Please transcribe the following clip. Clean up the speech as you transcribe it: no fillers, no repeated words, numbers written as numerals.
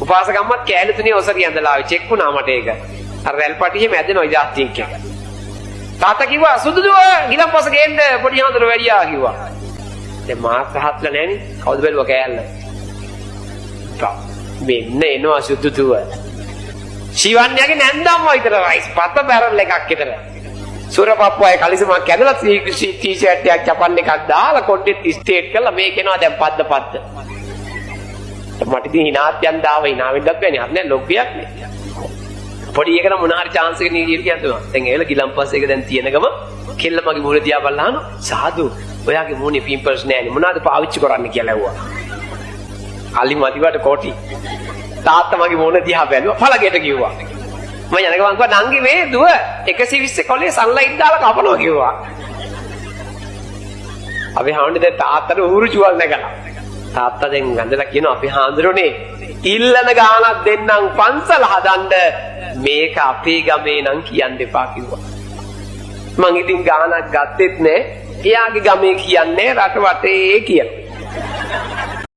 උපාසකම්මත් කෑලි තුනේ ඔසරිය ඇඳලා ආවේ චෙක් වුණා මට ඒක. අර රැල් පටියේ මැදෙන ඔය ජාතික් එක. තාත්තා කිව්වා සුදුදුව ගිලම්පස ගේන්න පොඩි හඳුර වැඩියා කිව්වා. දැන් මාත් රහත්ලා නැහනේ. කවුද බැලුවා කෑල්ල? මෙන්න එනවා සුදුදුව. ශිවන්‍යගේ නැන්දම්ම විතර රයිස් පත බැරල් එකක් විතර. සුරපප්පුවයි කලිසමක් කැදලා ටී-ෂර්ට් එකක් ජපන් එකක් දාලා කොණ්ඩෙත් ස්ට්‍රේට් කරලා මේක එනවා දැන් පද්ද. මට ඉතින් හිනාත් යන්න ආව හිනාවෙන්නත් බෑනේ. හරි නෑ ලොග්ගයක් නේ. පොඩි එකන මොන හරි chance එකකින් ඉරිය කියනවා. දැන් ඒල ගිලම්පස් එක දැන් තියෙන ගම කෙල්ල මගේ මූණ දිහා බලලා අහනවා. සාදු ඔයාගේ මූණේ පිම්පල්ස් නෑනේ. මොනවද පාවිච්චි කරන්න කියලා ඇහුවා. අලි මදිවට කොටි. තාත්තා මගේ මූණ දිහා බැලුවා. පළගෙට කිව්වා. මම යන ගමන් කිව්වා නංගි මේ දුව 120 කොලේ සන්ලයිට් දාලා කපනවා කිව්වා. අපි හාමුදුරනේ දැන් තාත්තට ඌරු ජුවල් නැගලා. තාත්තා දැන් ගඳලා කියනවා අපි හාමුදුරනේ ඉල්ලන ගානක් දෙන්නම් පන්සල හදන්න මේක අපේ ගමේ නම් කියන්න එපා කිව්වා. මං ඉතින් ගානක් ගත්තෙත් නෑ. එයාගේ ගමේ කියන්නේ රට වටේ කියන.